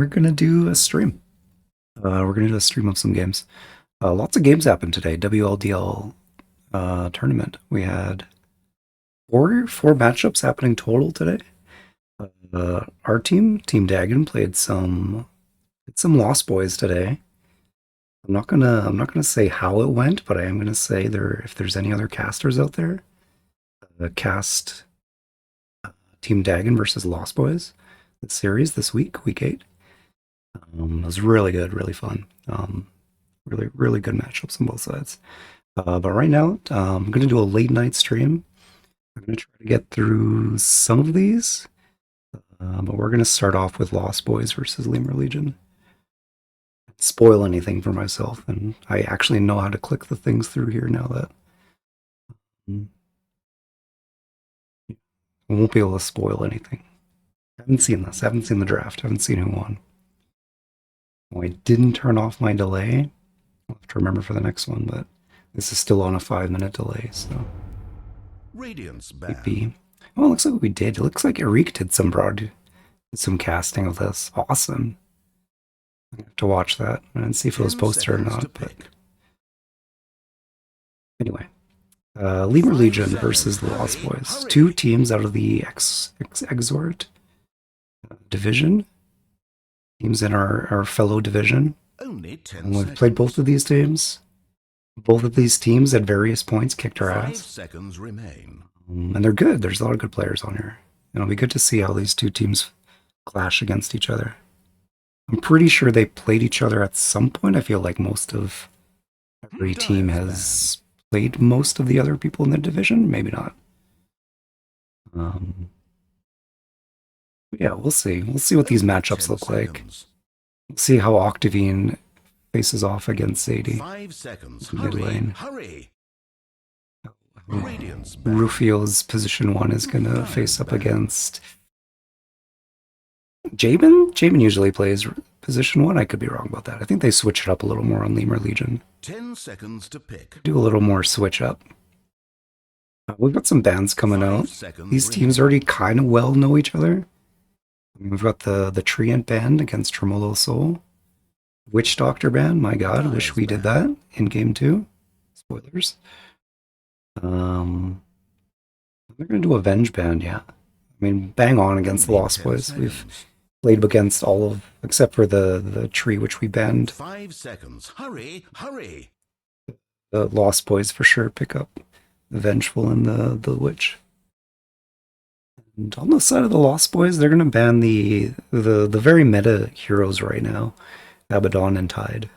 We're gonna do a stream. We're gonna do a stream of some games. Lots of games happened today. WLDL tournament. We had four matchups happening total today. Our Team Dagon, played some Lost Boys today. I'm not gonna say how it went, but I am gonna say if there's any other casters out there, cast Team Dagon versus Lost Boys, the series this week 8. It was really good, really fun. Really good matchups on both sides. But right now, I'm going to do a late night stream. I'm going to try to get through some of these. But we're going to start off with Lost Boys versus Lemur Legion. Spoil anything for myself, and I actually know how to click the things through here now that I won't be able to spoil anything. I haven't seen this. I haven't seen the draft. I haven't seen who won. Oh, I didn't turn off my delay. I'll have to remember for the next one, but this is still on a 5-minute delay, so Radiance maybe. Oh, it looks like we did. It looks like Eric did some casting of this. Awesome. I have to watch that and see if it was posted or not. But anyway, Lemur Legion versus the Lost Boys. Two teams out of the Exort division. Teams in our fellow division. And we've played both of these teams. Both of these teams at various points kicked our ass. 5 seconds remain. And they're good. There's a lot of good players on here. And it'll be good to see how these two teams clash against each other. I'm pretty sure they played each other at some point. I feel like most of every team has played most of the other people in the division. Maybe not. Yeah, we'll see. We'll see what these matchups look like. We'll see how Octavine faces off against Zadie. 5 seconds. Mid lane. Hurry. Rufio's position 1 is going to face up against Jabin? Jabin usually plays position 1. I could be wrong about that. I think they switch it up a little more on Lemur Legion. 10 seconds to pick. Do a little more switch up. We've got some bands coming out. These teams already kind of well know each other. We've got the Treant band against Tremolo Soul. Witch Doctor band, my god, I wish we did that in game 2. Spoilers. They're gonna do Avenge band, yeah. I mean, bang on against the Lost Boys. We've played against all of, except for the tree which we banned. 5 seconds. Hurry. The Lost Boys for sure pick up the Vengeful and the Witch. And on the side of the Lost Boys, they're gonna ban the very meta heroes right now, Abaddon and Tide.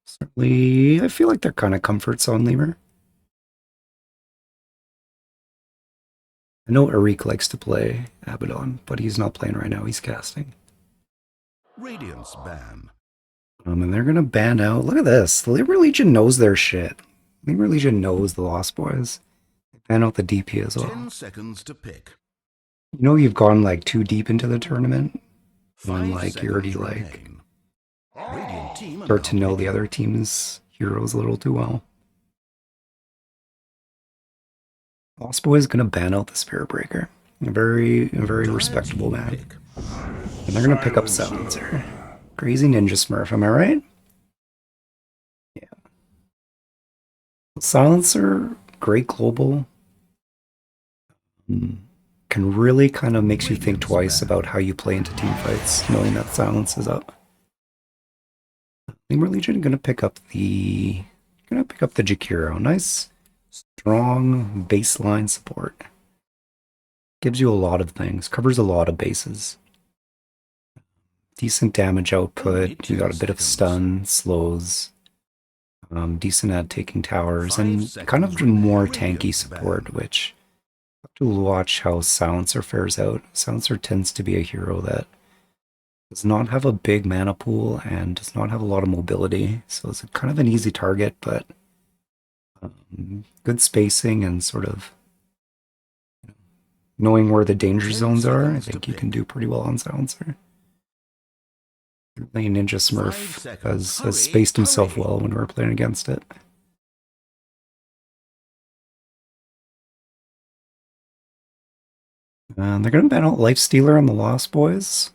Certainly, I feel like they're kind of comforts on Lemur. I know Eric likes to play Abaddon, but he's not playing right now. He's casting. Radiance ban. And they're gonna ban out. Look at this. The Lemur Legion knows their shit. Lemur Legion knows the Lost Boys. They ban out the DP as well. 10 seconds to pick. You know you've gone like too deep into the tournament when like you already like start to know the other team's heroes a little too well. Lost Boy is gonna ban out the Spirit Breaker. A very respectable man. And they're gonna pick up Silencer. Crazy Ninja Smurf, am I right? Yeah. Silencer, great global. Can really kind of makes you think twice about how you play into team fights, knowing that Silence is up. Lemur Legion gonna pick up the Jakiro. Nice, strong baseline support. Gives you a lot of things. Covers a lot of bases. Decent damage output. You got a bit of stun, slows. Decent at taking towers, and kind of more tanky support, which I have to watch how Silencer fares out. Silencer tends to be a hero that does not have a big mana pool and does not have a lot of mobility, so it's kind of an easy target, but good spacing and sort of knowing where the danger zones are. I think you can do pretty well on Silencer. Certainly Ninja Smurf has spaced himself well when we were playing against it. They're going to ban out Life Stealer on the Lost Boys.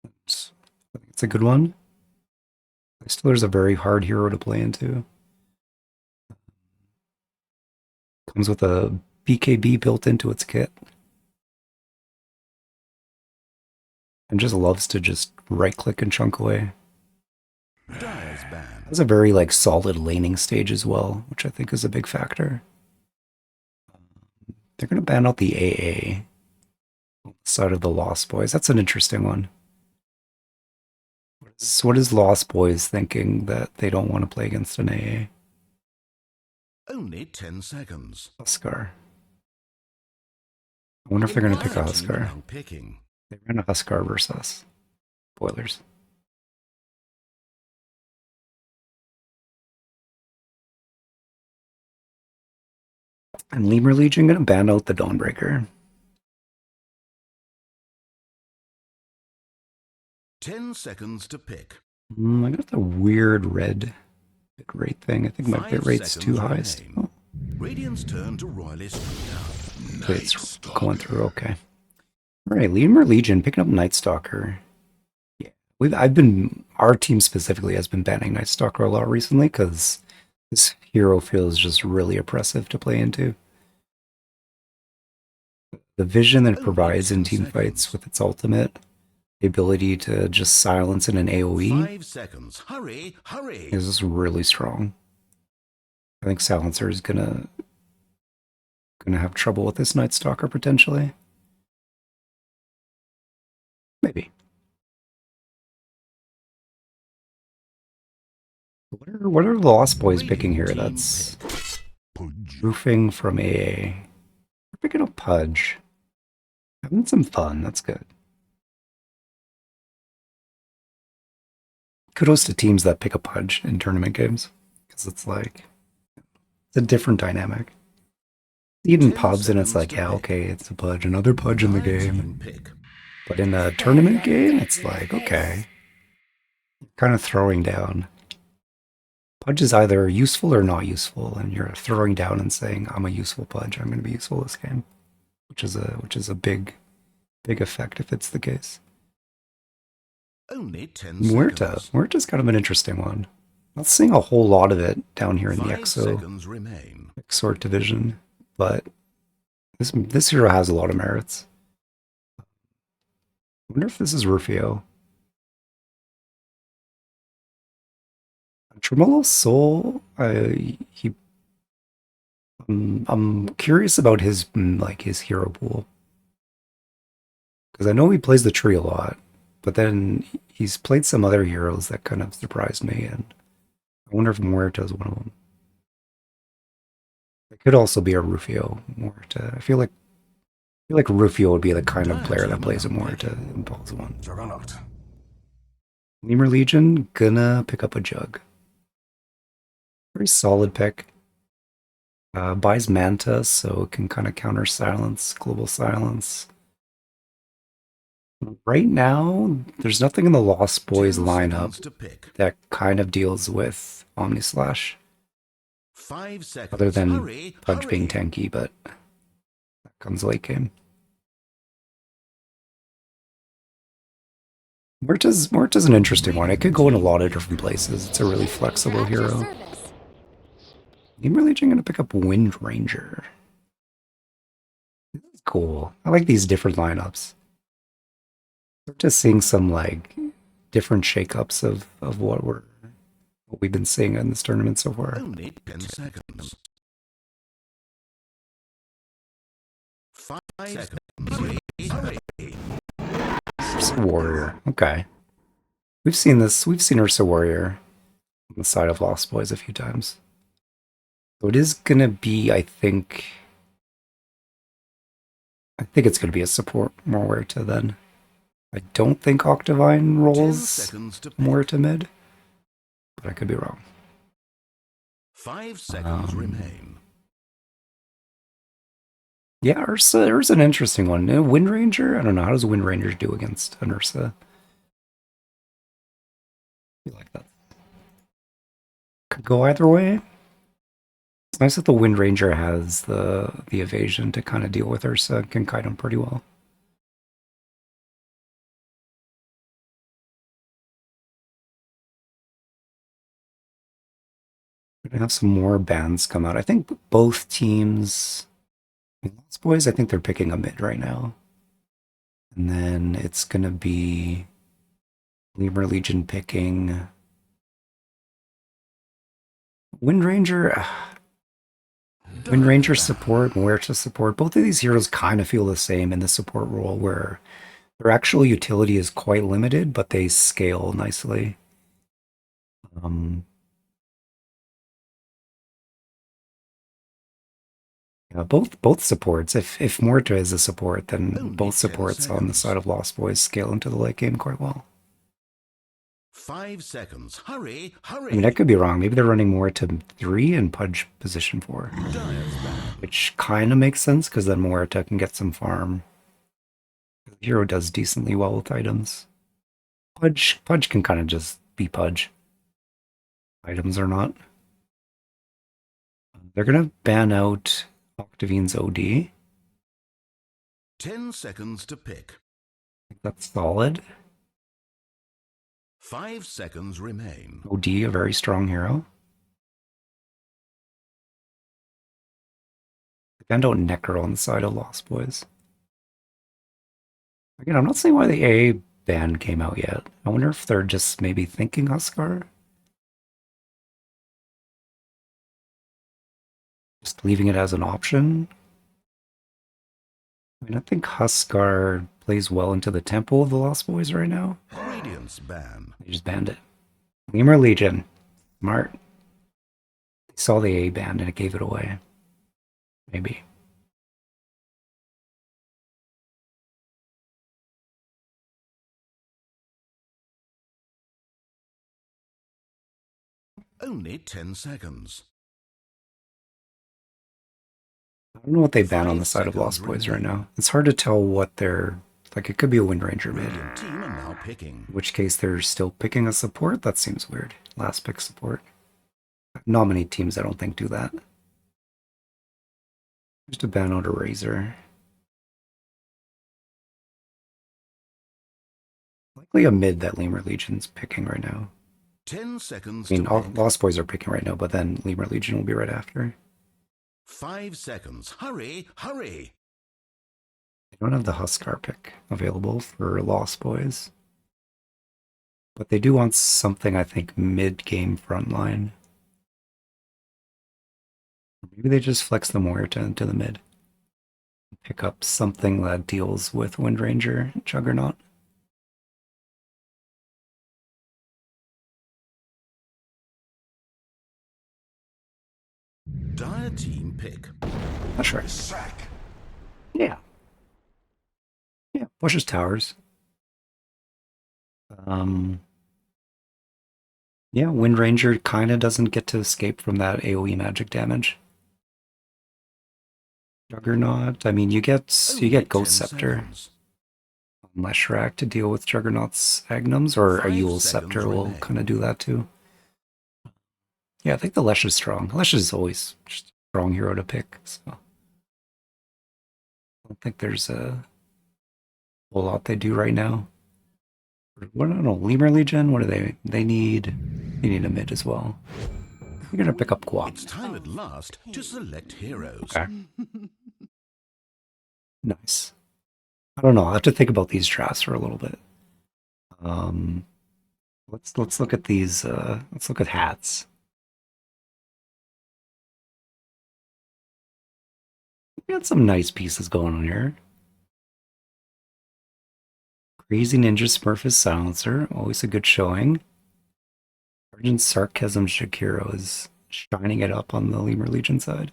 I think it's a good one. Life Stealer's a very hard hero to play into. Comes with a BKB built into its kit. And just loves to just right click and chunk away. Dyer's ban. Has a very like solid laning stage as well, which I think is a big factor. They're going to ban out the AA on the side of the Lost Boys. That's an interesting one. What is Lost Boys thinking that they don't want to play against an AA? Only 10 seconds. Huskar. I wonder if they're going to pick a Entire team are Huskar. now picking. They ran a Huskar versus us. Spoilers. And Lemur Legion going to ban out the Dawnbreaker. 10 seconds to pick. I got the weird red bit rate thing. I think my 5 bit rate's too high. remain. Still. Radiant's turn to royalist freedom. It's going through okay. All right, Lemur Legion picking up Night Stalker. Yeah, our team specifically has been banning Night Stalker a lot recently because this hero feels just really oppressive to play into. The vision that it provides in team fights with its ultimate, the ability to just silence in an AoE 5 seconds. Hurry, hurry. is just really strong. I think Silencer is gonna have trouble with this Night Stalker potentially. Maybe. What are the Lost Boys picking here? That's roofing from AA. We're picking up Pudge. Having some fun. That's good. Kudos to teams that pick a Pudge in tournament games because it's like it's a different dynamic. Even pubs and it's like, yeah, okay, it's a Pudge, another Pudge in the game. But in a tournament game, it's like, okay, kind of throwing down. Pudge is either useful or not useful, and you're throwing down and saying, "I'm a useful Pudge. I'm going to be useful this game," which is a big effect if it's the case. Only 10 Muerta. seconds. Muerta's kind of an interesting one. Not seeing a whole lot of it down here in the 5 seconds remain. Exort division, but this hero has a lot of merits. I wonder if this is Rufio. Tremolo Soul, I'm curious about his his hero pool because I know he plays the tree a lot, but then he's played some other heroes that kind of surprised me, and I wonder if Muerta is one of them. It could also be a Rufio Muerta. I feel like Rufio would be the kind of player that plays a Muerta in Balls 1. Juggernaut. Lemur Legion gonna pick up a Jug. Very solid pick. Buys Manta, so it can kind of counter silence, global silence. Right now, there's nothing in the Lost Boys 10 lineup seconds to pick. that kind of deals with Omnislash, 5 seconds. other than Hurry, Pudge being hurry. tanky, but that comes late game. Muerta's an interesting one. It could go in a lot of different places. It's a really flexible hero. Lemur Legion gonna pick up Wind Ranger. This is cool. I like these different lineups. We're just seeing some like different shakeups of what we've been seeing in this tournament so far. Only 10 seconds. 5 seconds. Hurry, hurry. Ursa Warrior. Okay. We've seen this. We've seen Ursa Warrior on the side of Lost Boys a few times. So it is gonna be, I think it's gonna be a support Muerta then. I don't think Octavine 10 rolls seconds to pick. Muerta mid, but I could be wrong. 5 seconds remain. Yeah, Ursa's an interesting one. Wind Ranger? I don't know. How does Wind Ranger do against an Ursa? I feel like that could go either way. It's nice that the Wind Ranger has the evasion to kind of deal with Ursa. Can kite him pretty well. We're gonna have some more bans come out. I think both teams, Lost Boys, I think they're picking a mid right now. And then it's gonna be Lemur Legion picking Wind Ranger. Wind Ranger support, Muerta support. Both of these heroes kind of feel the same in the support role, where their actual utility is quite limited, but they scale nicely. Um, yeah, both supports. If Muerta is a support, then Only both 10 supports on the seconds. side of Lost Boys scale into the late game quite well. 5 seconds. Hurry, hurry. I mean, I could be wrong. Maybe they're running Muerta 3 and Pudge position 4, Dire's ban. which kind of makes sense because then Muerta can get some farm. The hero does decently well with items. Pudge can kind of just be Pudge. Items or not. They're gonna ban out Octavine's OD. 10 seconds to pick. I think that's solid. 5 seconds remain. OD, a very strong hero. They banned out Necro on the side of Lost Boys. Again, I'm not saying why the A ban came out yet. I wonder if they're just maybe thinking Huskar. Just leaving it as an option. I mean, I think Huskar plays well into the tempo of the Lost Boys right now. Radiance ban. They just banned it. Lemur Legion. Smart. They saw the A ban and it gave it away. Maybe. Only 10 seconds. I don't know what they ban on 5 the side of seconds Lost Boys right remain. now. It's hard to tell what they're like. It could be a Wind Ranger mid. Radiant team are now picking. In which case they're still picking a support? That seems weird. Last pick support. Not many teams I don't think do that. Just a ban out a Razor. Likely a mid that Lemur Legion's picking right now. 10 seconds I mean, to all pick. Lost Boys are picking right now, but then Lemur Legion will be right after. 5 seconds. Hurry, hurry. They don't have the Huskar pick available for Lost Boys. But they do want something, I think, mid-game frontline. Maybe they just flex the Muerta into the mid. Pick up something that deals with Wind Ranger Juggernaut. Dire team pick. Not sure. Sack. Yeah. Yeah, pushes towers. Yeah, Wind Ranger kind of doesn't get to escape from that AoE magic damage. Juggernaut, I mean, you get Only Ghost 10 Scepter seconds. on Leshrac to deal with Juggernaut's Agnums, or a 5 Yule seconds Scepter will remain. kind of do that too. Yeah, I think the Lesh is strong. Lesh is always just a strong hero to pick, so I don't think there's a whole lot they do right now. What, I don't know, Lemur Legion, what do they need a mid as well. We're gonna pick up Guap. It's time at last to select heroes. Okay. Nice. I don't know. I'll have to think about these drafts for a little bit. Let's look at these. Let's look at hats. We got some nice pieces going on here. Crazy Ninja Smurf's Silencer, always a good showing. Sergeant Sarcasm Shakiro is shining it up on the Lemur Legion side.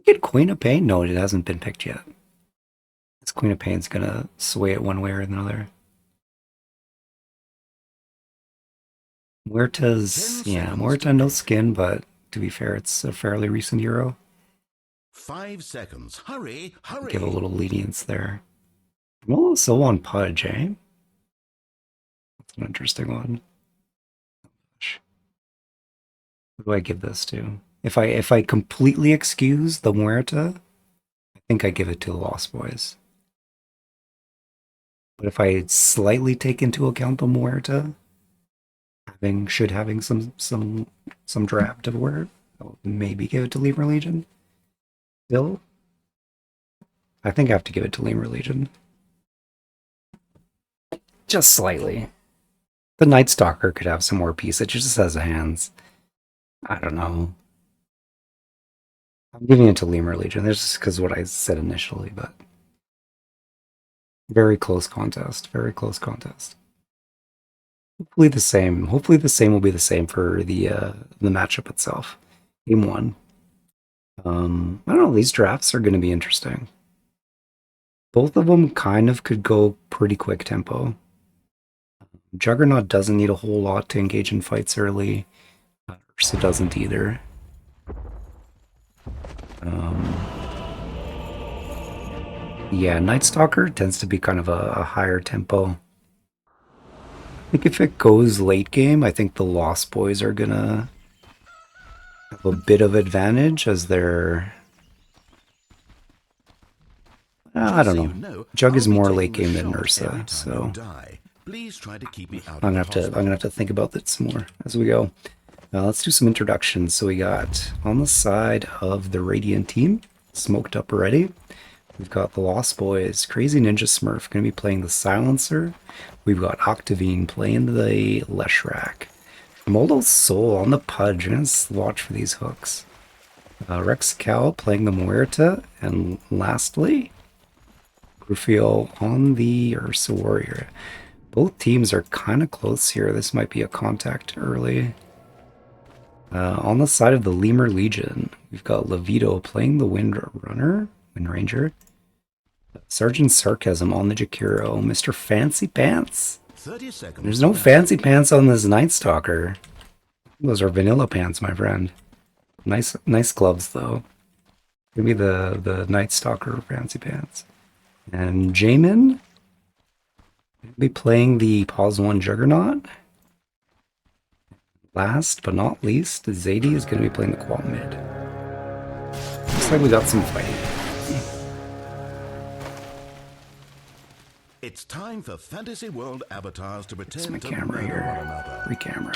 Get Queen of Pain? No, it hasn't been picked yet. This Queen of Pain's gonna sway it one way or another. Muerta's, yeah, Muerta no skin, but to be fair, it's a fairly recent hero. 5 seconds. Hurry, hurry. Give a little lenience there. Well, so on Pudge, eh? That's an interesting one. What do I give this to? If I completely excuse the Muerta, I think I give it to the Lost Boys. But if I slightly take into account the Muerta, having some draft of where I'll maybe give it to Lemur Legion. Still, I think I have to give it to Lemur Legion. Just slightly. The Night Stalker could have some more piece. It just has hands. I don't know. I'm giving it to Lemur Legion. That's just because of what I said initially, but very close contest. Very close contest. Hopefully the same. Hopefully the same will be the same for the matchup itself. Game one. I don't know. These drafts are going to be interesting. Both of them kind of could go pretty quick tempo. Juggernaut doesn't need a whole lot to engage in fights early. Ursa doesn't either. Yeah, Night Stalker tends to be kind of a higher tempo. I think if it goes late game, I think the Lost Boys are gonna have a bit of advantage as they're... I don't know. Jug is more late game than Ursa, so Please try to keep me out I'm gonna have to think about that some more as we go. Let's do some introductions. So we got on the side of the Radiant team, smoked up already. We've got the Lost Boys, Crazy Ninja Smurf going to be playing the Silencer. We've got Octavine playing the Leshrac. Moldo's Soul on the Pudge. I'm going to watch for these hooks. Rex Cal playing the Muerta. And lastly, Rufio on the Ursa Warrior. Both teams are kind of close here. This might be a contact early. On the side of the Lemur Legion, we've got Levito playing the Wind Ranger. Sergeant Sarcasm on the Jakiro. Mr. Fancy Pants. 30 seconds. There's no fancy pants on this Night Stalker. Those are vanilla pants, my friend. Nice gloves, though. Give me the Night Stalker fancy pants. And Jamin will be playing the Pause 1 Juggernaut. Last but not least, Zadie is going to be playing the Qual Mid. Looks like we got some fighting. It's time for Fantasy World avatars to pretend My to camera murder here. one another. Free camera.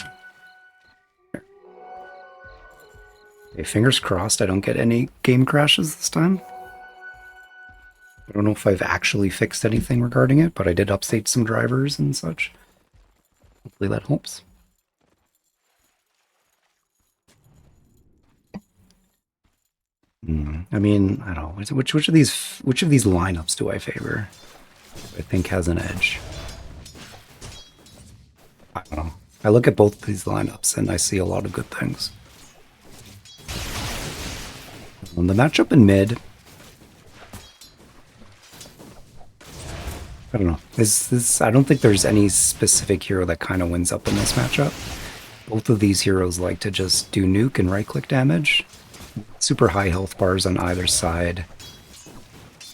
Okay, fingers crossed I don't get any game crashes this time. I don't know if I've actually fixed anything regarding it, but I did update some drivers and such. Hopefully that helps. I mean, I don't know. Which of these lineups do I favor? I think has an edge. I don't know. I look at both of these lineups and I see a lot of good things. The matchup in mid, I don't know. I don't think there's any specific hero that kind of wins up in this matchup. Both of these heroes like to just do nuke and right-click damage. Super high health bars on either side.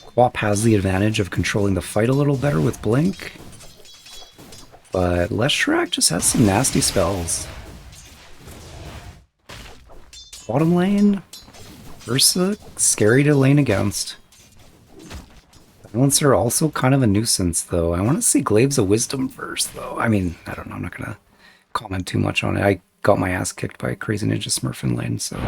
Quap has the advantage of controlling the fight a little better with Blink. But Leshrac just has some nasty spells. Bottom lane, Ursa, scary to lane against. Silencer also kind of a nuisance, though. I want to see Glaives of Wisdom first, though. I mean, I don't know. I'm not going to comment too much on it. I got my ass kicked by Crazy Ninja Smurf in lane, so...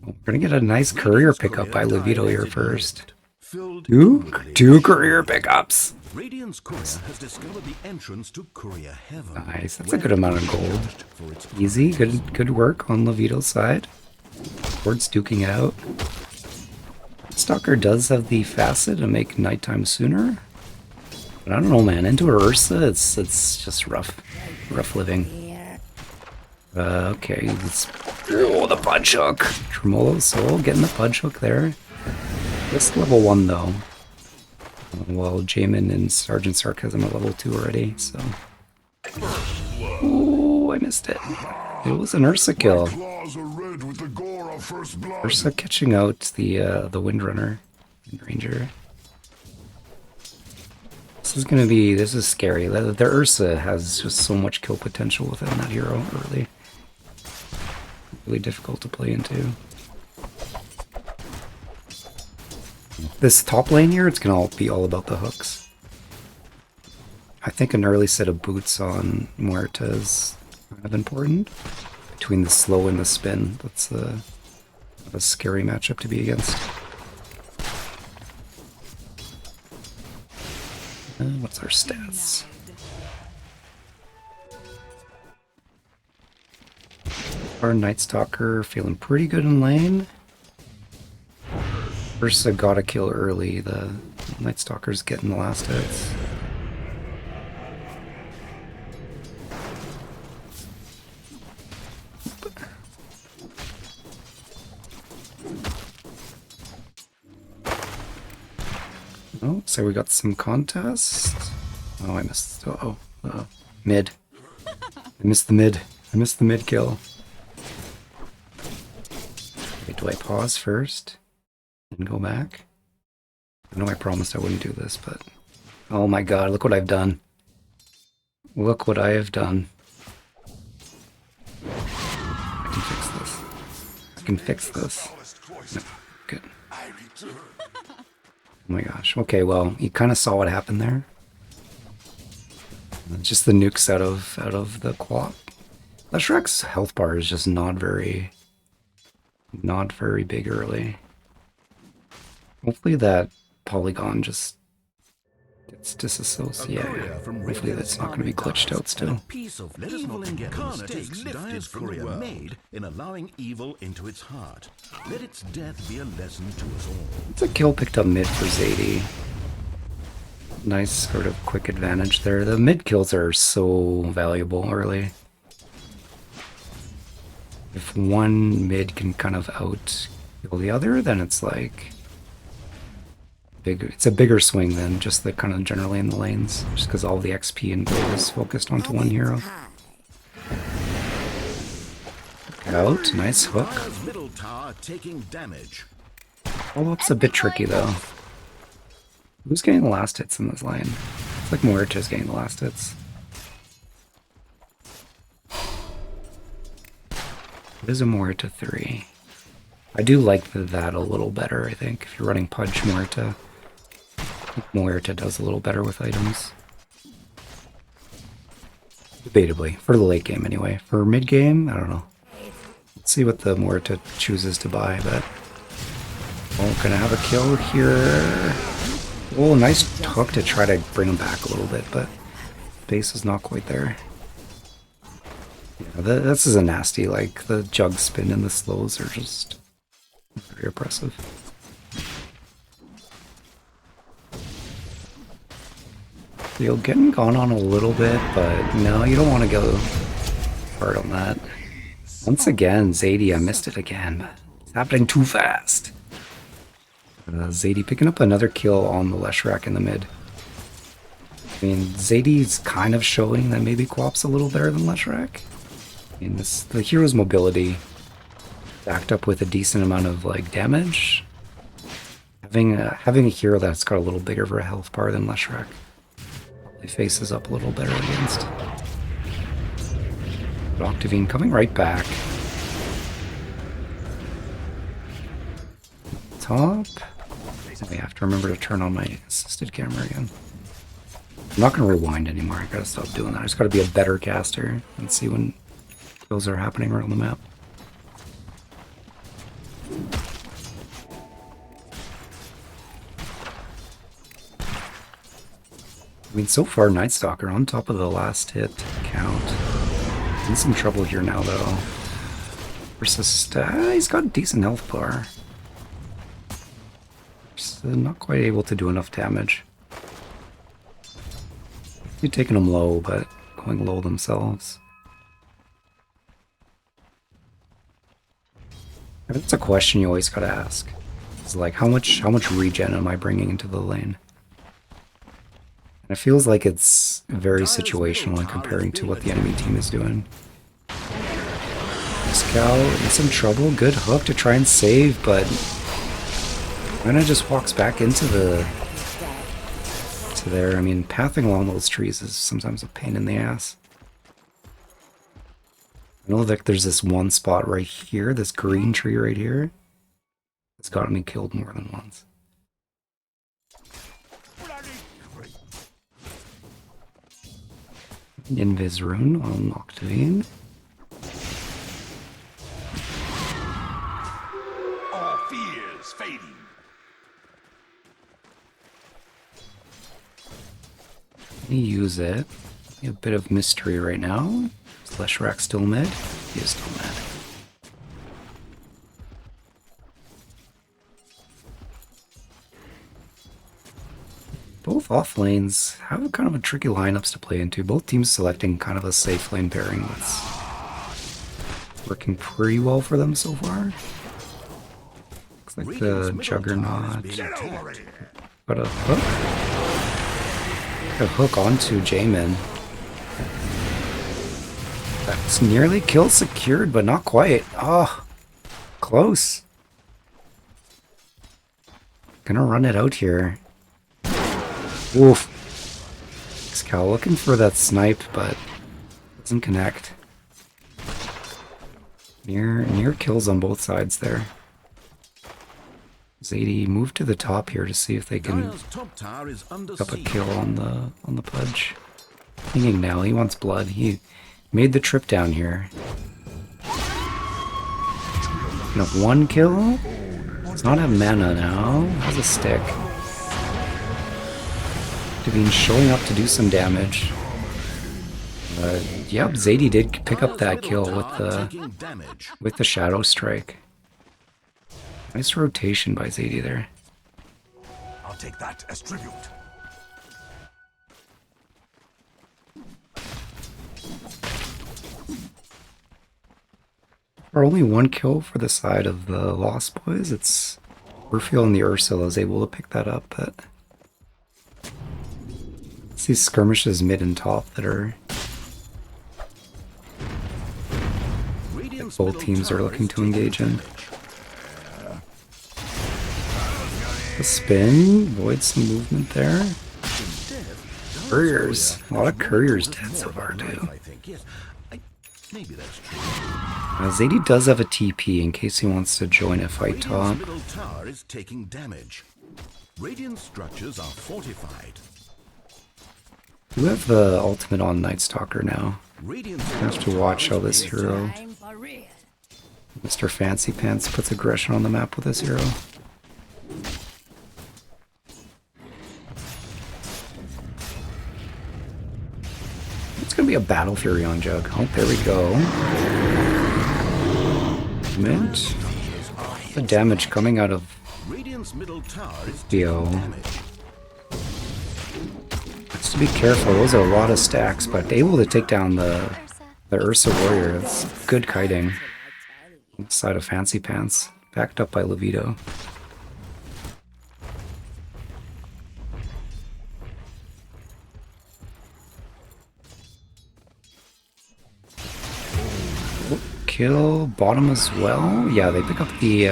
We're going to get a nice courier pickup by Levito here first. Two courier pickups. Radiant's courier has discovered the entrance to Courier Heaven. Nice. That's a good amount of gold. Easy. Good work on Levito's side. Ward's duking it out. Stalker does have the facet to make nighttime sooner. But I don't know, man. Into Ursa, it's just rough living. Okay, the punch hook. Tremolo Soul getting the punch hook there. Just level 1 though. Well, Jamin and Sergeant Sarcasm are level 2 already, so. Ooh, I missed it. It was an Ursa kill. Ursa catching out the Windrunner and Ranger. This is scary. The Ursa has just so much kill potential within that hero early. Really difficult to play into. This top lane here, it's gonna be all about the hooks. I think an early set of boots on Muerta is kind of important. Between the slow and the spin, that's a scary matchup to be against. What's our stats? Our Night Stalker feeling pretty good in lane. First, I gotta kill early. The Night Stalker's getting the last hits. Oh, so we got some contest. Oh, I missed. Mid. I missed the mid. I missed the mid kill. Wait, do I pause first and go back? I know I promised I wouldn't do this, but oh my god, look what I've done. Look what I have done. I can fix this. I can fix this. No, good. Oh my gosh. Okay, well, you kind of saw what happened there. Just the nukes out of the quap. Leshrack's health bar is just not very big early. Hopefully that polygon just gets disassociated. Hopefully that's not going to be glitched out still. Let us not forget the mistakes Dire's courier made in allowing evil into its heart. Let its death be a lesson to us all. It's a kill picked up mid for Zadie. Nice sort of quick advantage there. The mid kills are so valuable early. If one mid can kind of out kill the other, then it's like bigger. It's a bigger swing than just the kind of generally in the lanes, just because all the XP and gold is focused onto one hero. Out, nice hook. Middle tower taking damage. Follow-up's a bit tricky though. Who's getting the last hits in this lane? It's like Muerta's getting the last hits. It is a Muerta 3. I do like that a little better, I think. If you're running Pudge Muerta, I think Muerta does a little better with items. Debatably. For the late game, anyway. For mid game, I don't know. Let's see what the Muerta chooses to buy, but... Oh, gonna have a kill here. Oh, nice hook to try to bring him back a little bit, but base is not quite there. Yeah, this is a nasty, like, the jug spin and the slows are just very oppressive. You'll get gone on a little bit, but no, you don't want to go hard on that. Once again, Zadie, I missed it again. It's happening too fast. Zadie picking up another kill on the Leshrack in the mid. I mean, Zadie's kind of showing that maybe Quap's a little better than Leshrack. I mean, the hero's mobility backed up with a decent amount of like damage. Having a hero that's got a little bigger of a health bar than Leshrack probably faces up a little better against. But Octavine coming right back. Top. I have to remember to turn on my assisted camera again. I'm not going to rewind anymore. I gotta stop doing that. I just gotta be a better caster and see when kills are happening around the map. I mean, so far, Night Stalker on top of the last hit count. In some trouble here now, though. Versus, he's got a decent health bar. Just not quite able to do enough damage. You're taking them low, but going low themselves. That's a question you always gotta ask. It's like, how much regen am I bringing into the lane? And it feels like it's very situational in comparing to what the enemy team is doing. Pascal in some trouble, good hook to try and save, but Rena just walks back into there. I mean, pathing along those trees is sometimes a pain in the ass. I know that there's this one spot right here, this green tree right here. It's gotten me killed more than once. Invis rune on Octavine. All fears fading. Use it. A bit of mystery right now. Is Leshrac still mid? He is still mid. Both off lanes have kind of a tricky lineups to play into. Both teams selecting kind of a safe lane pairing that's working pretty well for them so far. Looks like the Juggernaut got a hook. A hook onto Jamin. That's nearly kill secured, but not quite. Oh, close. Gonna run it out here. Oof. Xcal looking for that snipe, but doesn't connect. Near kills on both sides there. Zadie move to the top here to see if they can pick up a kill on the Pudge. Thinking now, he wants blood. He made the trip down here. Gonna have one kill. Does not have mana now. Has a stick. Devine showing up to do some damage. Yep, Zadie did pick up that kill with the Shadow Strike. Nice rotation by Zadie there. I'll take that as tribute. For only one kill for the side of the Lost Boys, we're feeling the Ursula is able to pick that up, but it's these skirmishes mid and top that are that both teams are looking to engage in. A spin, avoid some movement there. Couriers. A lot of couriers dead so far too. Zadie does have a TP in case he wants to join a fight top. Middle tower is taking damage. Radiant structures are fortified. You have the ultimate on Night Stalker now. You have to watch how this hero, Mr. Fancy Pants, puts aggression on the map with this hero. It's gonna be a Battle Fury on Jug. Oh, there we go. Mint. The damage coming out of Theo. Has to be careful. Those are a lot of stacks, but able to take down the Ursa Warrior. It's good kiting. Side of Fancy Pants, backed up by Levito. Kill bottom as well. Yeah, they pick up the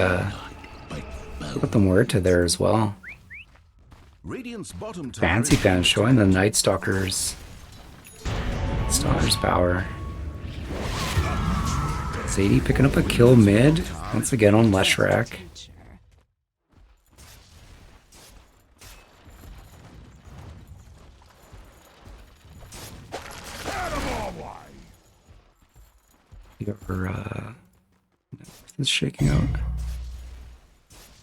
Muerta there as well. Fancy Pants showing the Night Stalker's power. Zadie picking up a kill mid once again on Leshrac. Is shaking out.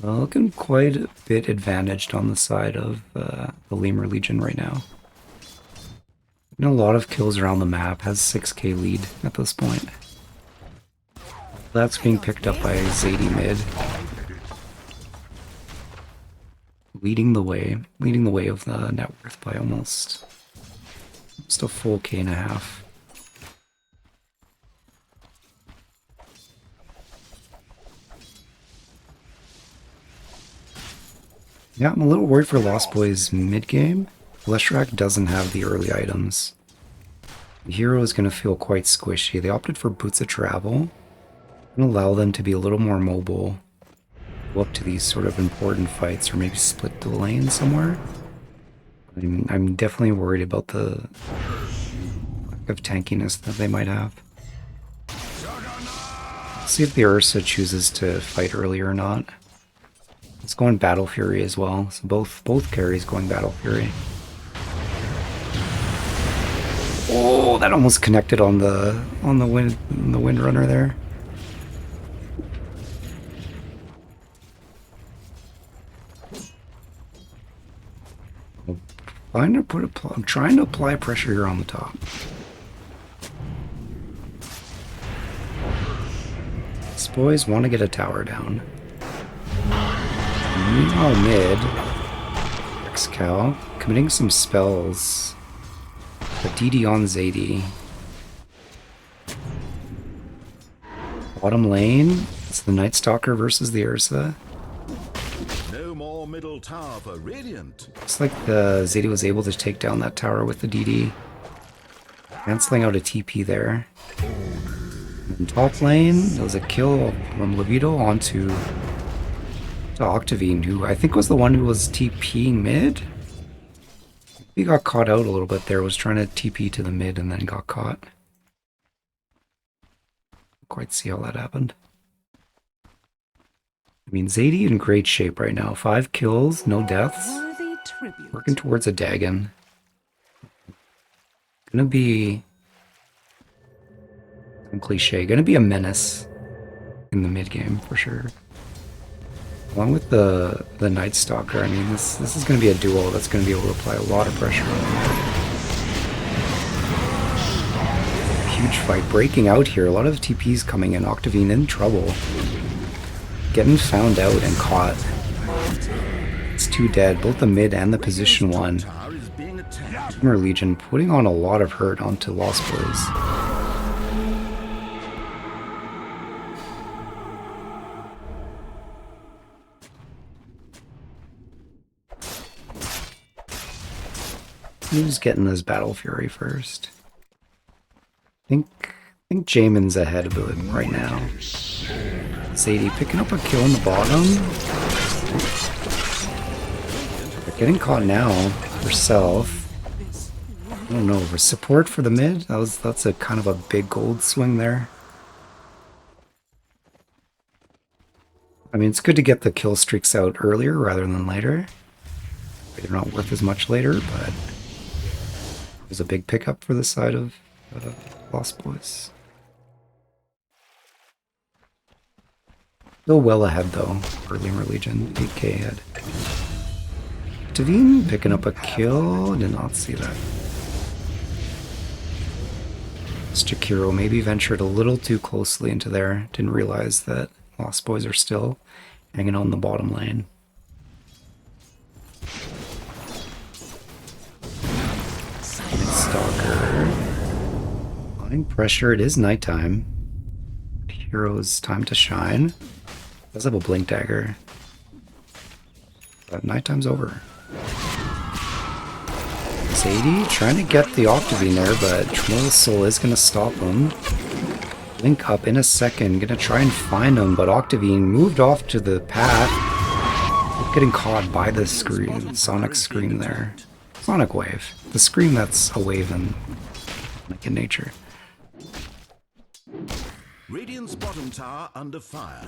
Well, looking quite a bit advantaged on the side of the Lemur Legion right now. A lot of kills around the map, has 6k lead at this point. That's being picked up by Zadie mid. Leading the way of the net worth by almost a full K and a half. Yeah, I'm a little worried for Lost Boys mid-game. Leshrac doesn't have the early items. The hero is going to feel quite squishy. They opted for Boots of Travel and allow them to be a little more mobile. Go up to these sort of important fights or maybe split the lane somewhere. I'm definitely worried about the lack of tankiness that they might have. See if the Ursa chooses to fight early or not. It's going Battle Fury as well, so both carries going Battle Fury. Oh, that almost connected on the windrunner there. I'm trying to apply pressure here on the top. These boys want to get a tower down. Meanwhile, mid, X-Cow committing some spells. The DD on Zadie. Bottom lane, it's the Night Stalker versus the Ursa. No more middle tower for Radiant. Looks like the Zadie was able to take down that tower with the DD. Canceling out a TP there. In top lane, there was a kill from Levito onto Octavine, who I think was the one who was TPing mid. He got caught out a little bit there, was trying to TP to the mid and then got caught. Quite see how that happened. I mean, Zadie in great shape right now. 5 kills, no deaths. Working towards a Dagon. Gonna be... cliche. Gonna be a menace in the mid game for sure. Along with the Night Stalker, I mean, this is going to be a duo that's going to be able to apply a lot of pressure on him. Huge fight breaking out here. A lot of TPs coming in. Octavine in trouble. Getting found out and caught. It's 2 dead. Both the mid and the position 1. Lemur Legion putting on a lot of hurt onto Lost Boys. Who's getting this Battle Fury first? I think Jamin's ahead of it right now. Zadie picking up a kill in the bottom. They're getting caught now herself. I don't know, for support for the mid? That's a kind of a big gold swing there. I mean, it's good to get the kill streaks out earlier rather than later. They're not worth as much later, but it was a big pickup for the side of Lost Boys. Still well ahead though for Lemur Legion, 8k ahead. Tavine picking up a kill, did not see that. Stakiro maybe ventured a little too closely into there, didn't realize that Lost Boys are still hanging on the bottom lane. Stalker. Applying pressure, it is nighttime. Hero's time to shine. Does have a blink dagger. But nighttime's over. Zadie trying to get the Octavine there, but Tremendous Soul is going to stop him. Blink up in a second, gonna try and find him, but Octavine moved off to the path. Getting caught by the scream, Sonic Scream there. Sonic Wave. The scream that's a wave in nature. Radiant's bottom tower under fire.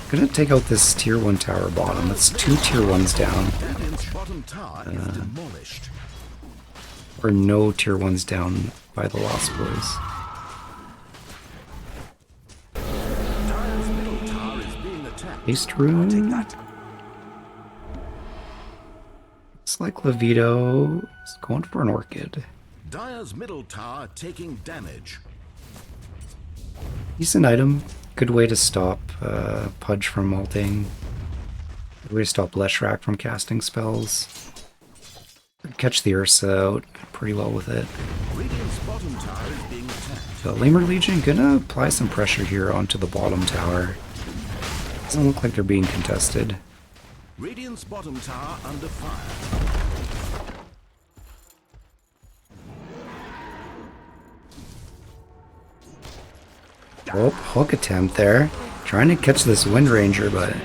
Gonna take out this tier 1 tower bottom. That's 2 tier 1s down. Radiant's bottom tower is demolished. Or no tier 1s down by the Lost Boys. Dire's middle tower is being attacked. Haste rune. Looks like Levito is going for an Orchid. Dire's middle tower taking damage. Decent item. Good way to stop Pudge from ulting. Good way to stop Leshrac from casting spells. Catch the Ursa out pretty well with it. Radiant's bottom tower is being attacked. The Lemur Legion gonna apply some pressure here onto the bottom tower. Doesn't look like they're being contested. Radiant's bottom tower under fire. Oh, hook attempt there. Trying to catch this Wind Ranger, but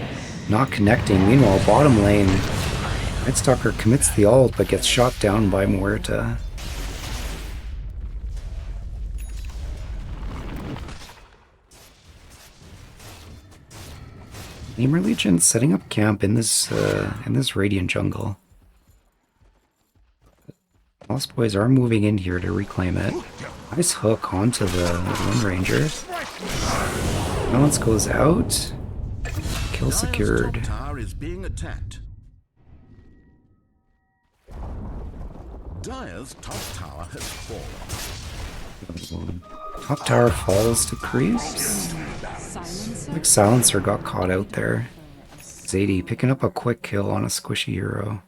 not connecting. Meanwhile, bottom lane, Night Stalker commits the ult, but gets shot down by Muerta. Lemur Legion setting up camp in this Radiant jungle. Lost Boys are moving in here to reclaim it. Nice hook onto the Wind Ranger. Balance goes out. Kill secured. Dire's top tower is being attacked. Dire's top tower has fallen. Top tower falls to creeps. Like Silencer got caught out there. Zadie picking up a quick kill on a squishy hero.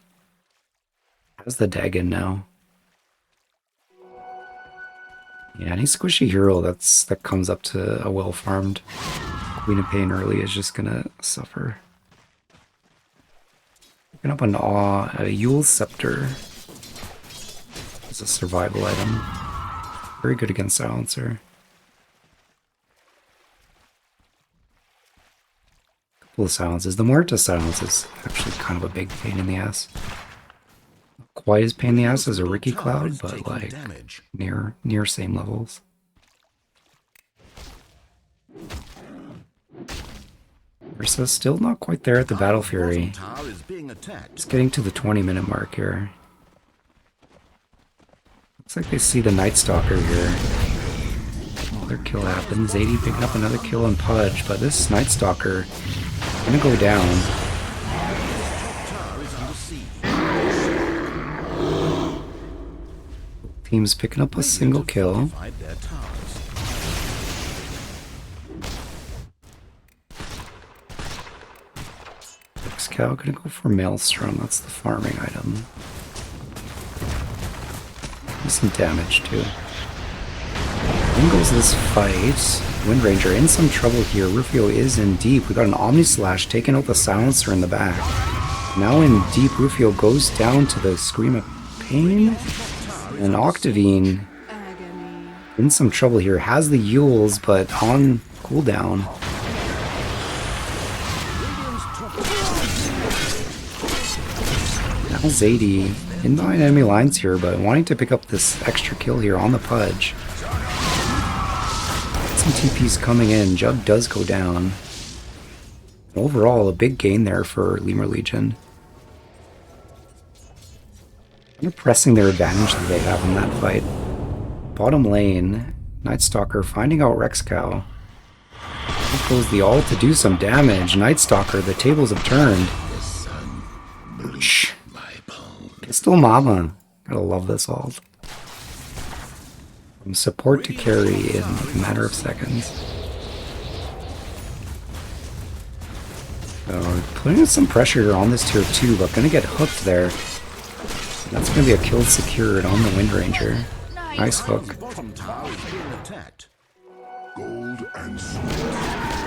Has the Dagon now. Yeah, any squishy hero that comes up to a well-farmed Queen of Pain early is just gonna suffer. Picking up a Yule's Scepter. It's a survival item. Very good against Silencer. Couple of silences. The Muerta silence is actually kind of a big pain in the ass. Not quite as pain in the ass as a Ricky Cloud, but like near same levels. Ursa's still not quite there at the Battle Fury. Just getting to the 20-minute mark here. Looks like they see the Night Stalker here. Another kill happens. Zadie picking up another kill on Pudge, but this Night Stalker is gonna go down. Team's picking up a single kill. Cow gonna go for Maelstrom, that's the farming item. Do some damage too. In goes this fight. Wind Ranger in some trouble here. Rufio is in deep. We got an Omni Slash taking out the Silencer in the back. Now in deep, Rufio goes down to the Scream of Pain. And Octavine in some trouble here. Has the Yules, but on cooldown. Now Zadie in behind enemy lines here, but wanting to pick up this extra kill here on the Pudge. Some TPs coming in. Jug does go down. Overall, a big gain there for Lemur Legion. They're pressing their advantage that they have in that fight. Bottom lane, Night Stalker finding out Rex Cow. Here goes the ult to do some damage. Night Stalker, the tables have turned. Shh. Pistol Mama. Gotta love this ult. From support to carry in a matter of seconds. So, putting some pressure on this tier 2, but gonna get hooked there. That's gonna be a kill secured on the Wind Ranger. Nice hook.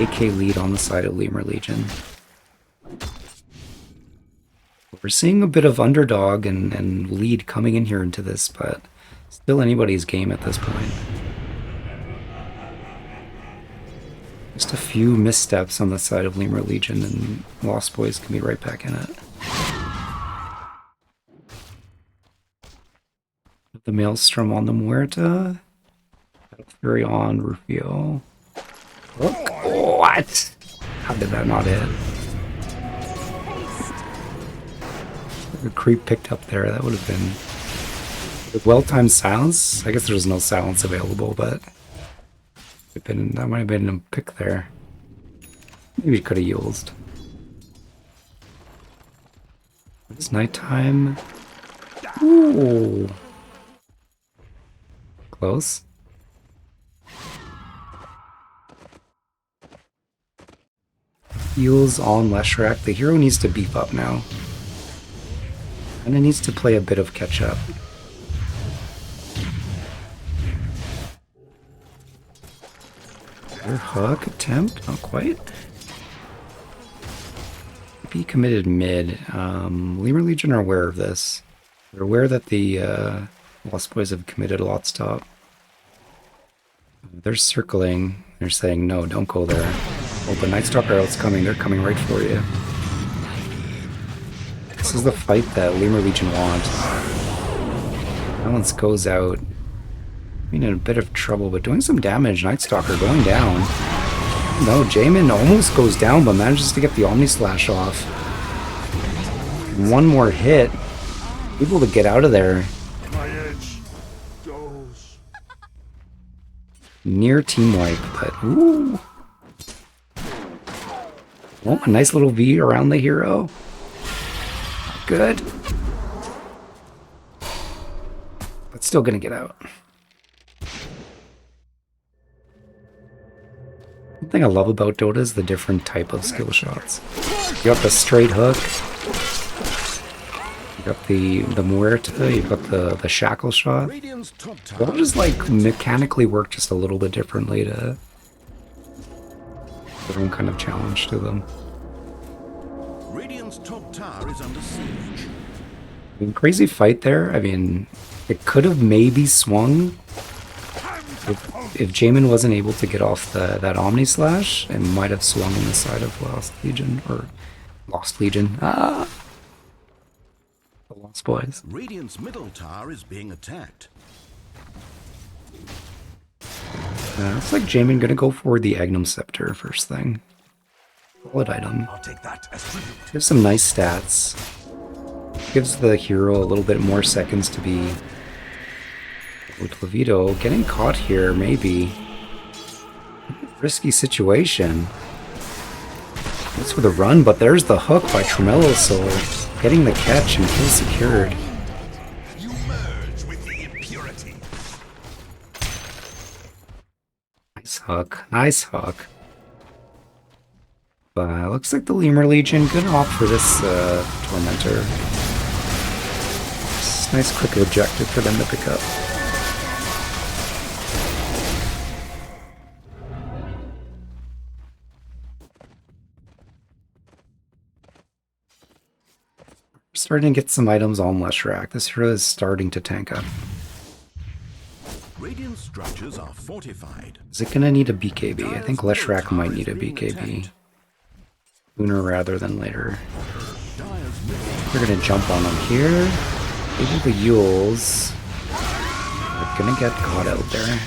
AK lead on the side of Lemur Legion. We're seeing a bit of underdog and lead coming in here into this, but still anybody's game at this point. Just a few missteps on the side of Lemur Legion and Lost Boys can be right back in it. The Maelstrom on the Muerta. Fury on Rufio. Oh, what? How did that not hit? The creep picked up there. That would have been with well-timed silence. I guess there's no silence available, but that might have been a pick there. Maybe he could have used. It's nighttime. Ooh. Close. Heals on Leshrac. The hero needs to beef up now. And it needs to play a bit of catch up. Their hook attempt? Not quite. Be committed mid. Lemur Legion are aware of this. They're aware that the Lost Boys have committed a lot stop. They're circling. They're saying, no, don't go there. Oh, but Night Stalker out's coming. They're coming right for you. This is the fight that Lemur Legion want. Balance goes out. I mean, in a bit of trouble, but doing some damage. Night Stalker going down. No, Jamin almost goes down, but manages to get the Omni Slash off. One more hit. Able to get out of there. Near team wipe, but ooh. Oh, a nice little V around the hero. Good. But still gonna get out. One thing I love about Dota is the different type of skill shots. You got the straight hook. You got the muerta, you've got the shackle shot. Radiant's top They'll tower just like mechanically work just a little bit differently to their own kind of challenge to them. Radiant's top tower is under siege. I mean, crazy fight there. I mean, it could have maybe swung if Jamin wasn't able to get off that Omni Slash, and might have swung on the side of Lost Legion, or Lost Legion. Ah, the Lost Boys. Radiant's middle tower is being attacked. Looks like Jamin gonna go for the Agnum Scepter first thing. Solid item. I'll take that as tribute. Gives some nice stats. Gives the hero a little bit more seconds to be with Levito. Getting caught here, maybe. Risky situation. That's for the run, but there's the hook by Tremello, so getting the catch and kill secured. You merge with the impurity. Nice hook. Nice hook. But looks like the Lemur Legion good opt for this Tormentor. It's a nice quick objective for them to pick up. Starting to get some items on Leshrac. This hero is starting to tank up. Radiant structures are fortified. Is it gonna need a BKB? I think Leshrac might need a BKB. Sooner rather than later. Dire's middle We're gonna jump on him here. Maybe the Yules. We're gonna get caught out there.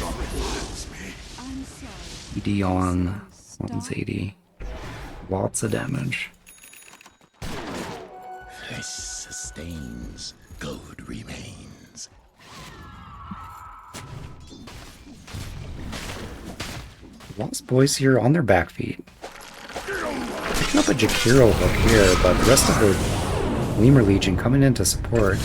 ED on 180. Lots of damage. Flesh sustains, gold remains. Lost Boys here on their back feet. Picking up a Jakiro hook here, but the rest of the Lemur Legion coming in to support.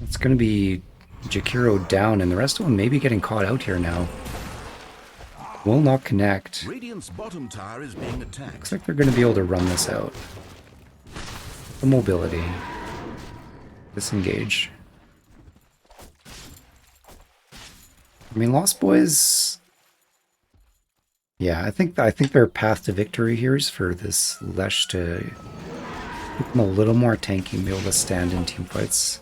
It's going to be Jakiro down, and the rest of them maybe getting caught out here now. Will not connect. Radiant's bottom tower is being Looks attacked. like they're going to be able to run this out. The mobility. Disengage. I mean, Lost Boys. Yeah, I think their path to victory here is for this Lesh to become a little more tanky and be able to stand in team fights.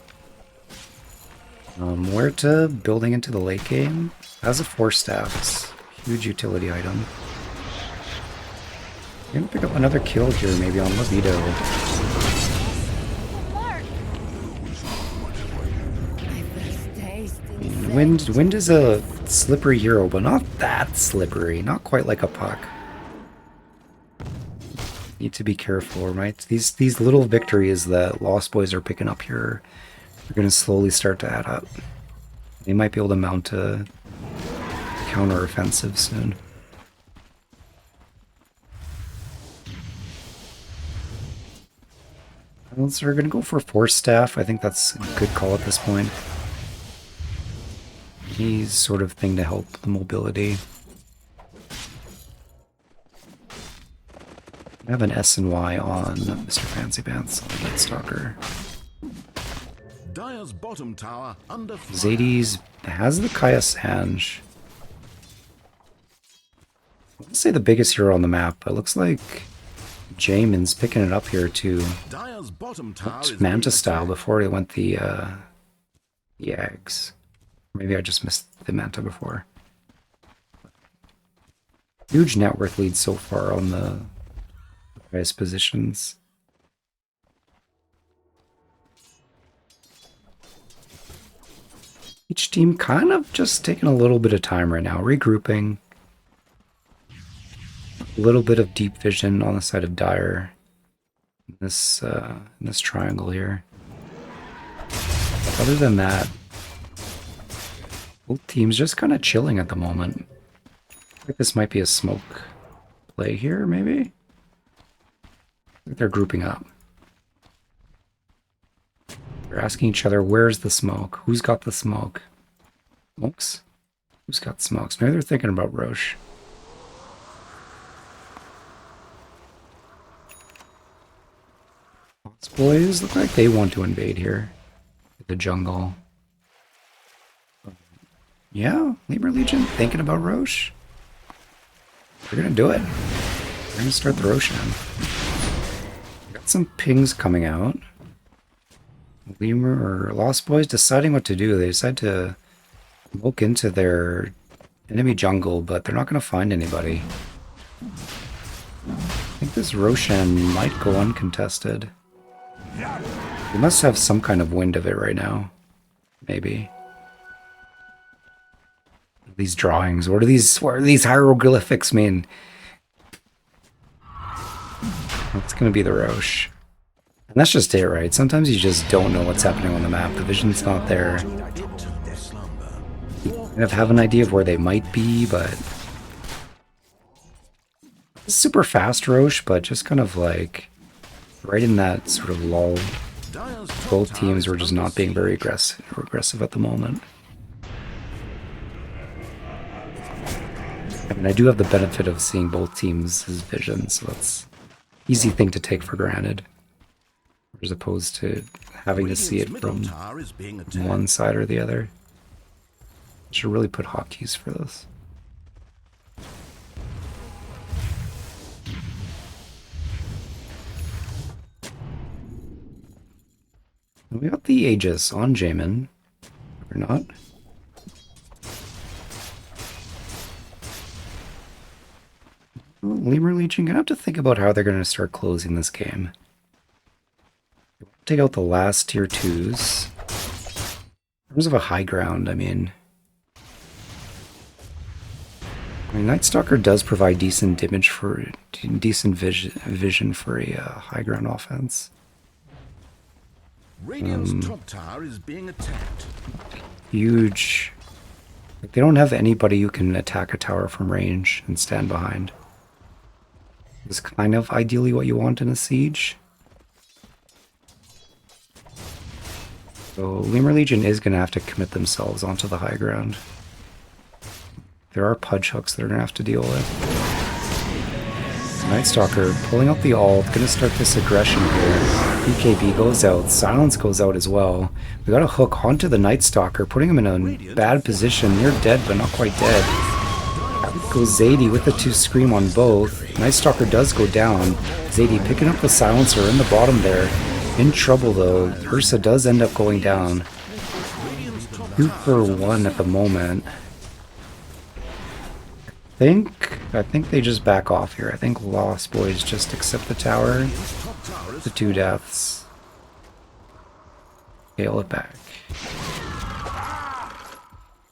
Muerta building into the late game has a 4 staffs, huge utility item. Gonna pick up another kill here, maybe on Levito. Wind is a slippery hero, but not that slippery. Not quite like a puck. Need to be careful, right? These little victories that Lost Boys are picking up here are going to slowly start to add up. They might be able to mount a counter-offensive soon. So we're going to go for Force Staff. I think that's a good call at this point. Any sort of thing to help the mobility. I have an S and Y on Mr. Fancy Pants on the Stalker. Dire's bottom tower under fire. Zades has the Kaya Sanj. Let's say the biggest hero on the map, but it looks like Jamin's picking it up here too. Dire's bottom tower is Manta being style attacked. before he went the eggs. Maybe I just missed the Manta before. Huge net worth lead so far on the highest positions. Each team kind of just taking a little bit of time right now, regrouping. A little bit of deep vision on the side of Dire in this triangle here. Other than that, Both teams just kind of chilling at the moment. I think this might be a smoke play here, maybe? I think they're grouping up. They're asking each other, where's the smoke? Who's got the smoke? Smokes? Who's got smokes? Maybe they're thinking about Roche. These boys look like they want to invade here. The jungle. Yeah, Lemur Legion thinking about Roche. They're gonna do it. They're gonna start the Roshan. Got some pings coming out. Lemur or Lost Boys deciding what to do. They decide to poke into their enemy jungle, but they're not gonna find anybody. I think this Roshan might go uncontested. They must have some kind of wind of it right now. Maybe. These drawings. What do these hieroglyphics mean? It's gonna be the Roche. And that's just it, right? Sometimes you just don't know what's happening on the map. The vision's not there. You kind of have an idea of where they might be, but super fast Roche, but just kind of like right in that sort of lull. Both teams were just not being very aggressive at the moment. I mean, I do have the benefit of seeing both teams' vision, so that's an easy thing to take for granted, as opposed to having to see it from one side or the other. I should really put hotkeys for this. We got the Aegis on Jamin, or not. Lemur Legion gonna have to think about how they're gonna start closing this game. Take out the last tier 2s. In terms of a high ground, I mean, Night Stalker does provide decent vision for a high ground offense. Radiant's top tower is being attacked. Huge. Like, they don't have anybody who can attack a tower from range and stand behind. It's kind of ideally what you want in a siege. So Lemur Legion is going to have to commit themselves onto the high ground. There are pudge hooks they're going to have to deal with. Night Stalker pulling out the ult, going to start this aggression here. BKB goes out, Silence goes out as well. We got a hook onto the Night Stalker, putting him in a bad position, near dead but not quite dead. Goes Zadie with the 2 Scream on both. Night Stalker does go down. Zadie picking up the Silencer in the bottom there. In trouble though. Ursa does end up going down. 2 for 1 at the moment. I think they just back off here. I think Lost Boys just accept the tower. The 2 deaths. Scale it back.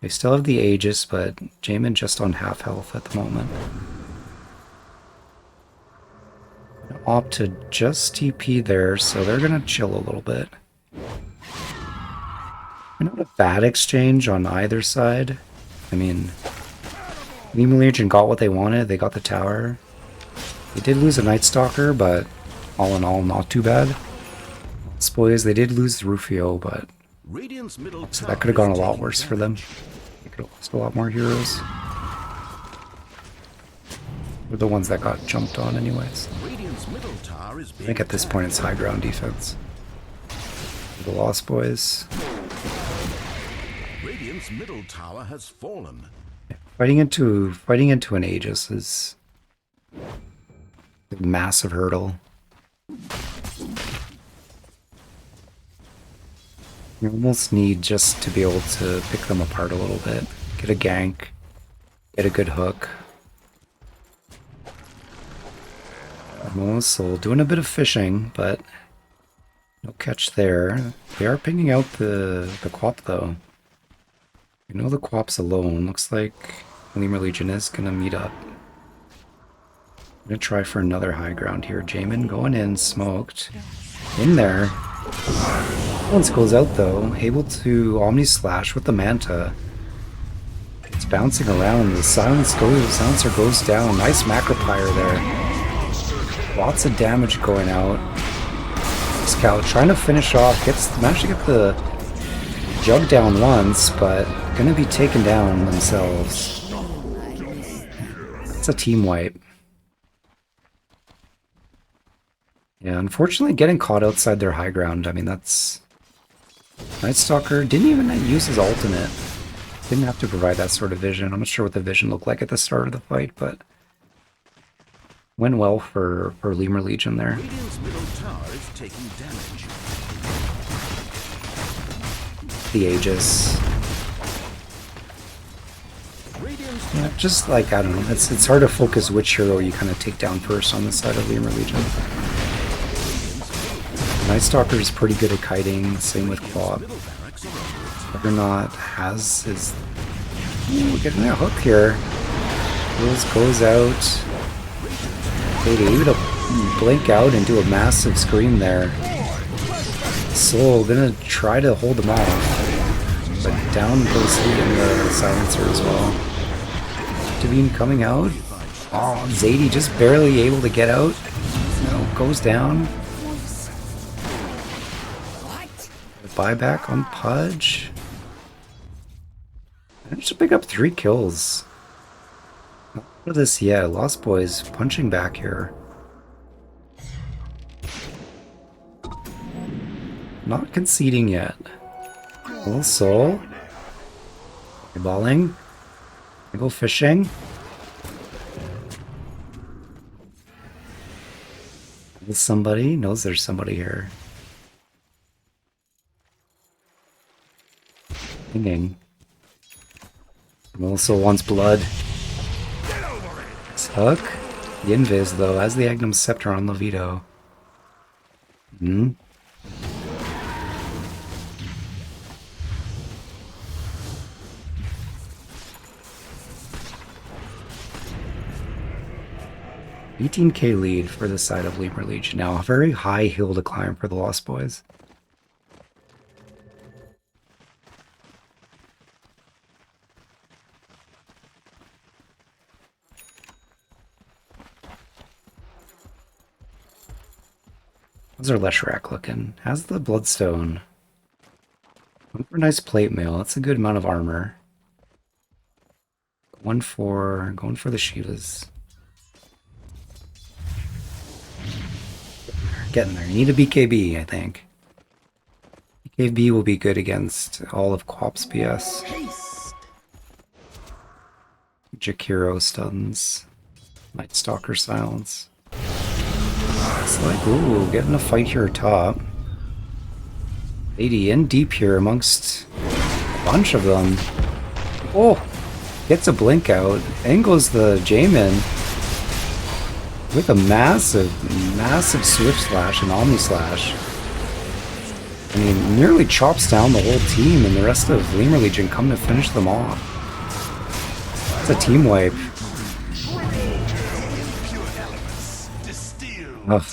They still have the Aegis, but Jamin just on half health at the moment. Opt to just TP there, so they're gonna chill a little bit. Not a bad exchange on either side. I mean, Lemur Legion got what they wanted. They got the tower. They did lose a Night Stalker, but all in all, not too bad. Spoilers, they did lose Rufio, but so that could have gone a lot worse for them. They could have lost a lot more heroes. We're the ones that got jumped on anyways. I think at this point it's high ground defense. The Lost Boys. Radiant's middle tower has fallen. Fighting into an Aegis is a massive hurdle. You almost need just to be able to pick them apart a little bit. Get a gank, get a good hook. Almost sold. Doing a bit of fishing, but no catch there. They are pinging out the Quap though. You know the Quap's alone. Looks like Lemur Legion is gonna meet up. I'm gonna try for another high ground here. Jamin going in, smoked. In there. Once goes out though, able to Omni Slash with the Manta. It's bouncing around. The silencer goes down. Nice macropire there. Lots of damage going out. Scout trying to finish off. Managed to get the jug down once, but gonna be taken down themselves. It's a team wipe. Yeah, unfortunately getting caught outside their high ground. I mean, that's... Night Stalker didn't even use his ultimate. Didn't have to provide that sort of vision. I'm not sure what the vision looked like at the start of the fight, but... Went well for Lemur Legion there. Radiant's middle tower is taking damage. The Aegis. Yeah, just like, I don't know, it's hard to focus which hero you kind of take down first on the side of Lemur Legion. Night Stalker is pretty good at kiting, same with Claw. Juggernaut has his... Ooh, getting a hook here. Goes out. They able to blink out and do a massive scream there. Soul gonna try to hold them off. But down goes he in the silencer as well. Devine coming out. Oh, Zadie just barely able to get out. No, goes down. Buyback on Pudge. Managed to pick up 3 kills. Not for this yet. Lost Boys punching back here. Not conceding yet. Little Soul. Balling. Go fishing. Somebody knows there's somebody here. Hanging. Also wants blood. Hook. The Invis, though, has the Agnum Scepter on Levito. 18k lead for the side of Lemur Legion. Now, a very high hill to climb for the Lost Boys. How's our Leshrac looking? How's the Bloodstone? Going for a nice plate mail. That's a good amount of armor. Going for the Shivas. Getting there. You need a BKB, I think. BKB will be good against all of Quap's BS. Jakiro stuns. Night Stalker silence. It's like, ooh, getting a fight here top. 80 in deep here amongst a bunch of them. Oh! Gets a blink out. Angles the Jamin with a massive Swift Slash and Omni Slash. I mean, nearly chops down the whole team, and the rest of Lemur Legion come to finish them off. It's a team wipe. Ugh.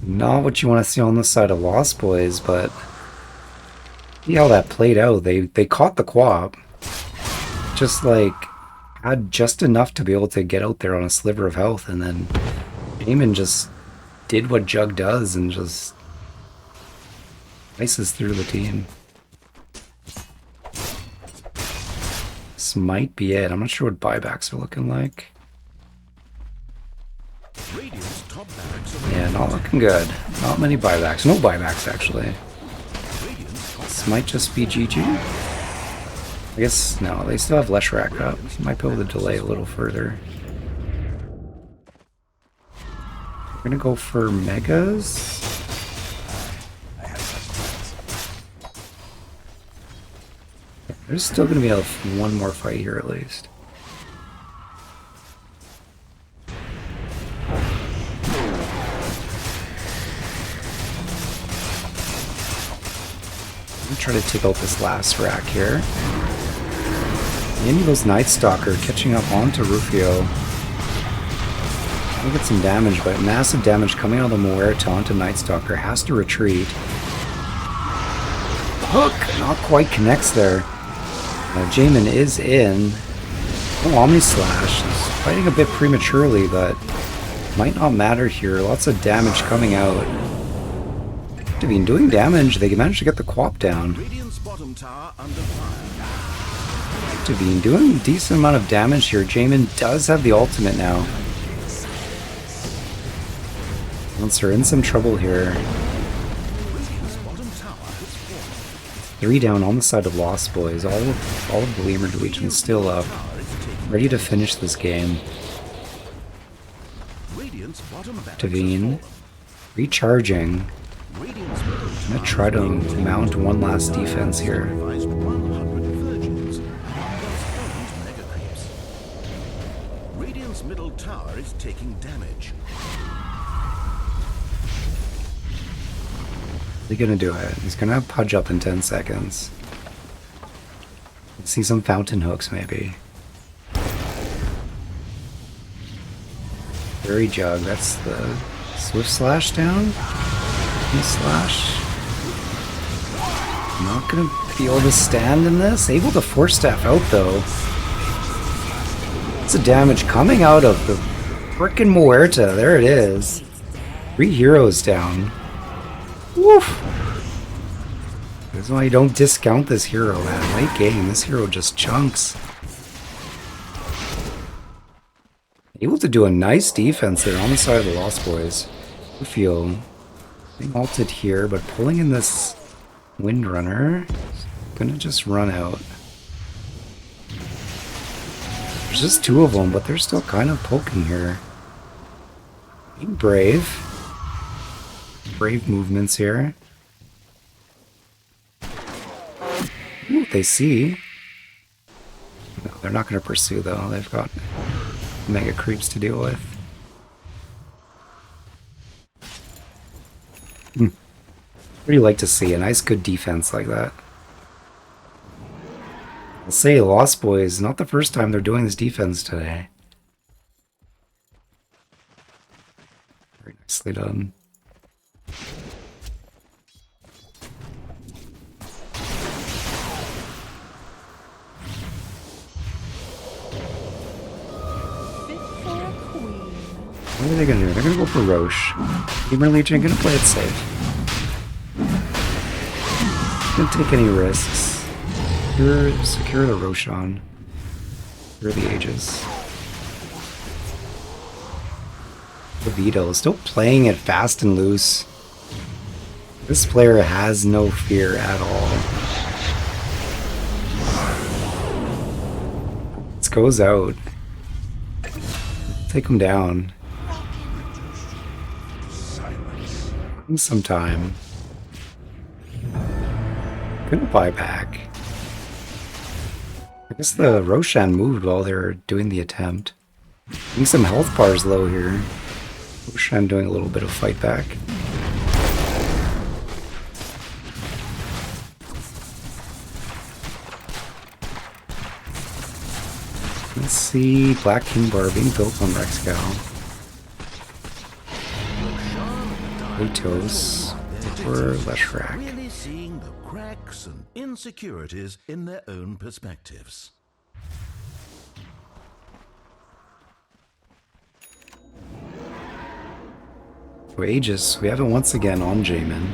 Not what you want to see on the side of Lost Boys, but see how that played out. They caught the Quap, just like had just enough to be able to get out there on a sliver of health, and then Eamon just did what Jug does and just ices through the team. This might be it. I'm not sure what buybacks are looking like. Yeah, not looking good. Not many buybacks. No buybacks, actually. This might just be GG. I guess, no, they still have Leshrac up. Might be able to delay a little further. We're gonna go for Megas. There's still gonna be one more fight here at least. Try to take out this last rack here. In goes Night Stalker, catching up onto Rufio. We'll get some damage, but massive damage coming out of the Muerta onto Night Stalker. Has to retreat. Hook! Not quite connects there. Jamin is in. Oh, Omni Slash. He's fighting a bit prematurely, but might not matter here. Lots of damage coming out. Devine doing damage. They managed to get the Quap down. Radiant's bottom tower under fire. Devine doing a decent amount of damage here. Jamin does have the ultimate now. Once are in some trouble here. 3 down on the side of Lost Boys. All of the Lemur Legion still up. Ready to finish this game. Devine recharging. Gonna try to mount one last defense here. Radiant's middle tower is taking damage. He's gonna do it. He's gonna have Pudge up in 10 seconds. See some fountain hooks maybe. Fairy Jug, that's the Swift Slash down. Slash. Not gonna be able to stand in this. Able to Force Staff out though. Lots of damage coming out of the frickin' Muerta. There it is. 3 heroes down. Woof! That's why you don't discount this hero, man. Late game, this hero just chunks. Able to do a nice defense there on the side of the Lost Boys. I feel being ulted here, but pulling in this Windrunner. Gonna just run out. There's just 2 of them, but they're still kind of poking here. Being brave. Brave movements here. Ooh, they see. No, they're not going to pursue though. They've got mega creeps to deal with. Pretty like to see a nice good defense like that. I'll say Lost Boys, not the first time they're doing this defense today. Very nicely done. What are they gonna do? They're gonna go for Roche. Lemur Legion gonna play it safe. Don't take any risks. Secure the Roshan. Secure the Aegis. The Vito is still playing it fast and loose. This player has no fear at all. This goes out. Take him down. Some time. Gonna buy back. I guess the Roshan moved while they were doing the attempt. I think some health bars low here. Roshan doing a little bit of fight back. Let's see, Black King Bar being built on Rexcal. Atos or Leshrac. Really seeing the cracks and insecurities in their own perspectives. For Aegis, we have it once again on Jamin.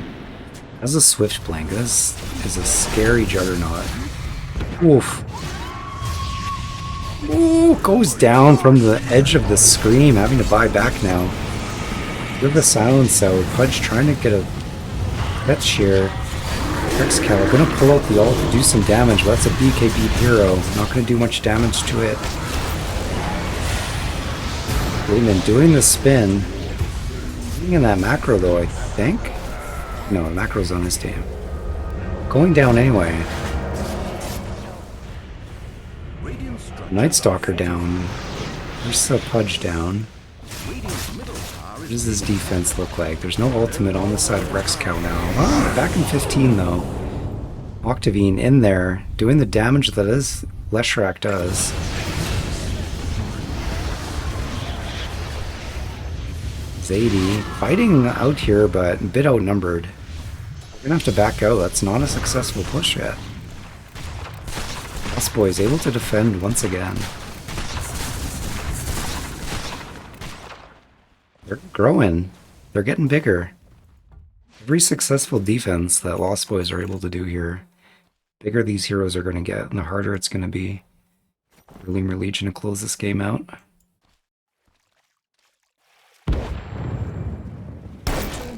As a Swift Blank, this is a scary juggernaut. Oof. Ooh, goes down from the edge of the scream, having to buy back now. Give the silence out. Pudge trying to get a pet shear. Rexcal gonna pull out the ult to do some damage, but that's a BKB hero. Not gonna do much damage to it. Lehman doing the spin. Being in that macro though, I think. No, the macro's on his team. Going down anyway. Night Stalker down. There's a Pudge down. What does this defense look like? There's no ultimate on the side of Rexcal now. Ah, back in 15 though. Octavine in there, doing the damage that is Leshrac does. Zadie fighting out here, but a bit outnumbered. We're gonna have to back out. That's not a successful push yet. Lost Boys able to defend once again. They're growing. They're getting bigger. Every successful defense that Lost Boys are able to do here, the bigger these heroes are going to get, and the harder it's going to be for Lemur Legion to close this game out.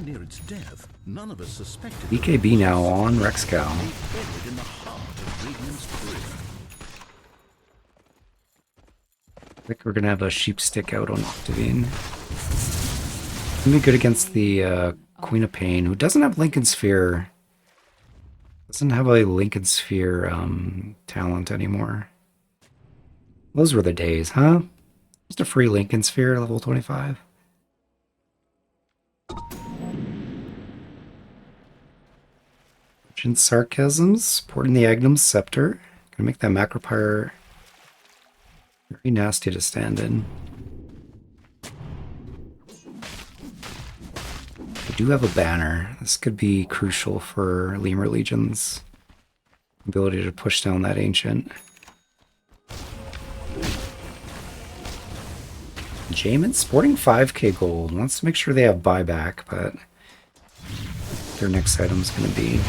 Near its death, none of us suspected BKB now on Rexcal. buried in the heart of Radiant's career. I think we're going to have a sheep stick out on Octavine. It's going to be good against the Queen of Pain, who doesn't have Lincoln Sphere. Doesn't have a Lincoln Sphere talent anymore. Those were the days, huh? Just a free Lincoln Sphere, level 25. Urgent Sarcasms, supporting the Agnum Scepter. Gonna make that Macropyre very nasty to stand in. I do have a banner. This could be crucial for Lemur Legion's ability to push down that Ancient. Jamin sporting 5k gold. Wants to make sure they have buyback, but their next item is going to be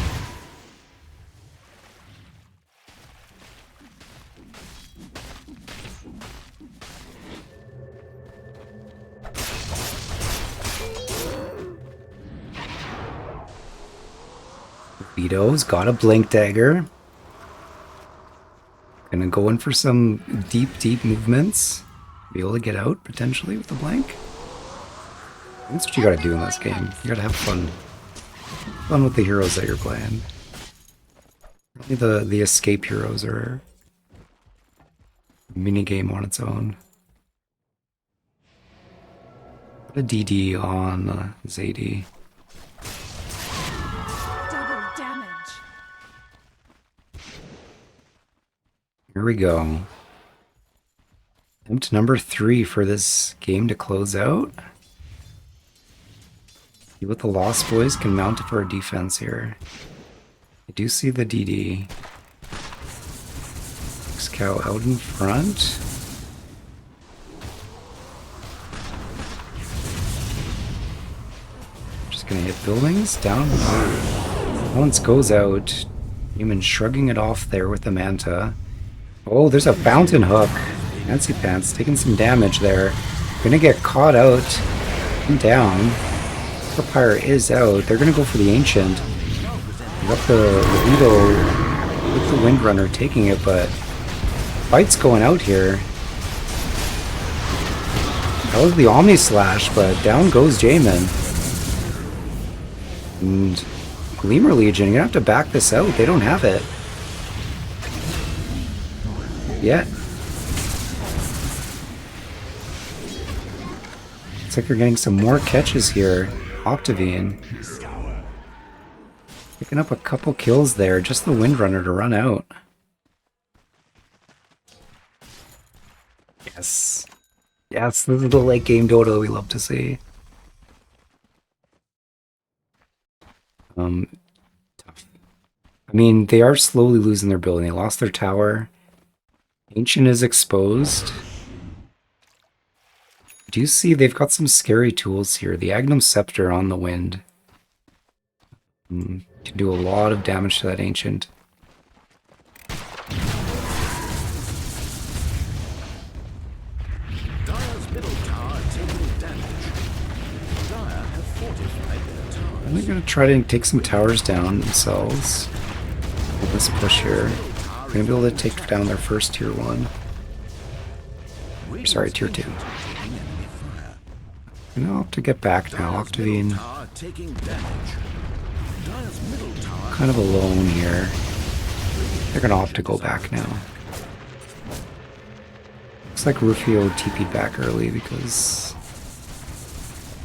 Vito's got a Blink Dagger. Gonna go in for some deep movements. Be able to get out, potentially, with the blank. That's what you gotta do in this game. You gotta have fun. Fun with the heroes that you're playing. Really the escape heroes are a mini-game on its own. Put a DD on Zadie. Here we go. Attempt number 3 for this game to close out. See what the Lost Boys can mount for a defense here. I do see the DD. X-Cow out in front. Just gonna hit buildings. Down. Once goes out. Human shrugging it off there with the Manta. Oh, there's a Fountain Hook. Fancy Pants taking some damage there. Gonna get caught out and down. Empire is out. They're gonna go for the Ancient. Got the Vito with the Windrunner taking it, but fight's going out here. That was the Omni Slash, but down goes Jamin. And Lemur Legion, you're gonna have to back this out. They don't have it yet. Looks like you're getting some more catches here. Octavine picking up a couple kills there. Just the Windrunner to run out. Yes. Yes, this is the late game Dota we love to see. Tough. I mean, they are slowly losing their building. They lost their tower. Ancient is exposed. Do you see they've got some scary tools here? The Agnum Scepter on the wind can do a lot of damage to that Ancient. Dire's middle tower taking damage. Dire have fortified their towers. And they're going to try to take some towers down themselves with this push here. They're going to be able to take down their first tier 1. Sorry, tier 2. You know, have to get back now. Octavine kind of alone here. They're going to have to go back now. Looks like Rufio TP'd back early because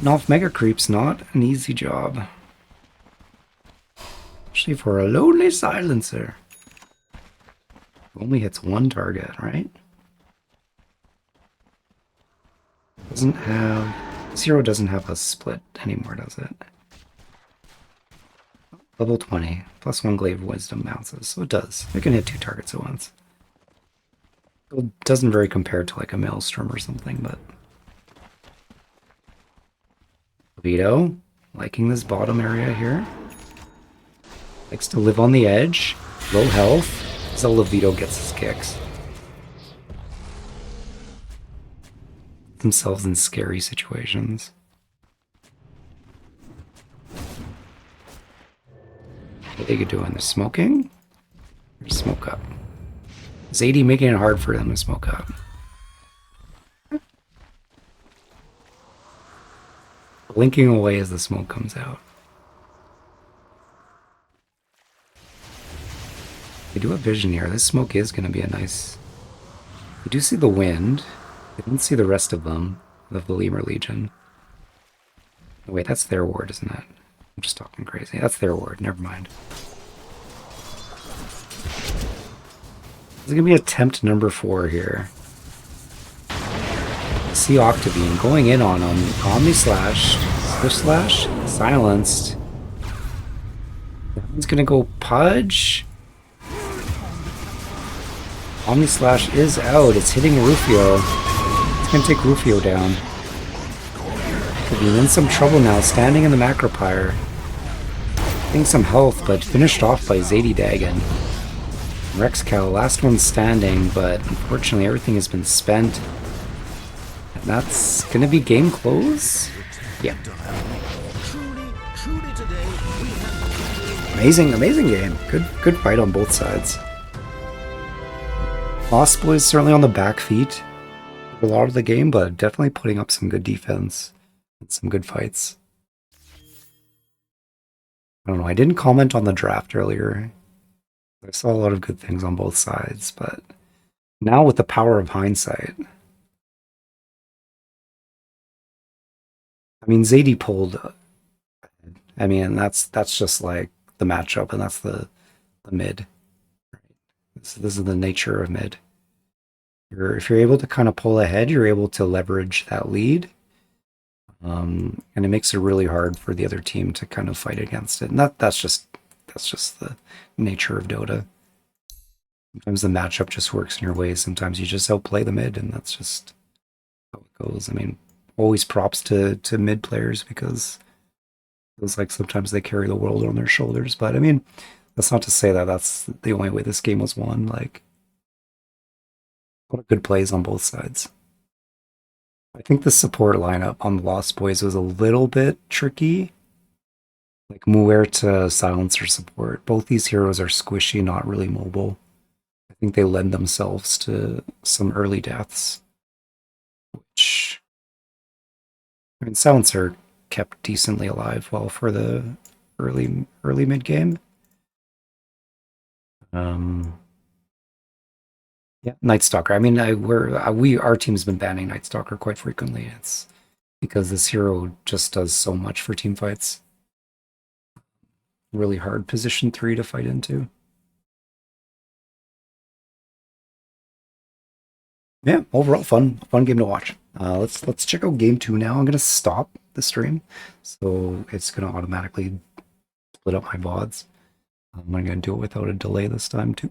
Nolf Mega Creep's not an easy job. Especially for a lonely silencer. Only hits one target, right? Doesn't have... Zero doesn't have a split anymore, does it? Level 20. +1 Glaive Wisdom bounces. So it does. It can hit 2 targets at once. It doesn't very compare to like a Maelstrom or something, but Vito liking this bottom area here. Likes to live on the edge. Low health. So Vito gets his kicks. Themselves in scary situations. What are they doing? They're smoking? Or smoke up? Zadie making it hard for them to smoke up. Blinking away as the smoke comes out. They do have vision here. This smoke is going to be a nice... You do see the wind. I didn't see the rest of them, of the Lemur Legion. Oh, wait, that's their ward, isn't it? I'm just talking crazy. That's their ward. Never mind. This is going to be attempt number 4 here. See Octavine going in on him. Omni Slash. Swift Slash. Silenced. That one's going to go Pudge. Omni Slash is out. It's hitting Rufio. It's going to take Rufio down. Could be in some trouble now, standing in the Macropyre. Getting some health, but finished off by Zadie Dagon. Rexcal, last one standing, but unfortunately everything has been spent. And that's going to be game close? Yeah. Amazing game. Good fight on both sides. Lost Boys certainly on the back feet for a lot of the game, but definitely putting up some good defense and some good fights. I don't know, I didn't comment on the draft earlier. I saw a lot of good things on both sides, but now with the power of hindsight, I mean, Zadie pulled. I mean, that's just like the matchup, and that's the mid. This is the nature of mid. If you're able to kind of pull ahead, you're able to leverage that lead, and it makes it really hard for the other team to kind of fight against it. And that's just the nature of Dota. Sometimes the matchup just works in your way. Sometimes you just outplay the mid, and that's just how it goes. I mean, always props to mid players because it feels like sometimes they carry the world on their shoulders. But I mean, that's not to say that that's the only way this game was won. Like, a lot of good plays on both sides. I think the support lineup on the Lost Boys was a little bit tricky. Like Muerta, Silencer support. Both these heroes are squishy, not really mobile. I think they lend themselves to some early deaths. Which, I mean, Silencer kept decently alive well for the early mid game. Yeah, Night Stalker. I mean, our team's been banning Night Stalker quite frequently. It's because this hero just does so much for team fights. Really hard position 3 to fight into. Yeah, overall fun game to watch. Let's check out game 2 now. I'm gonna stop the stream, so it's gonna automatically split up my VODs. I'm gonna do it without a delay this time too.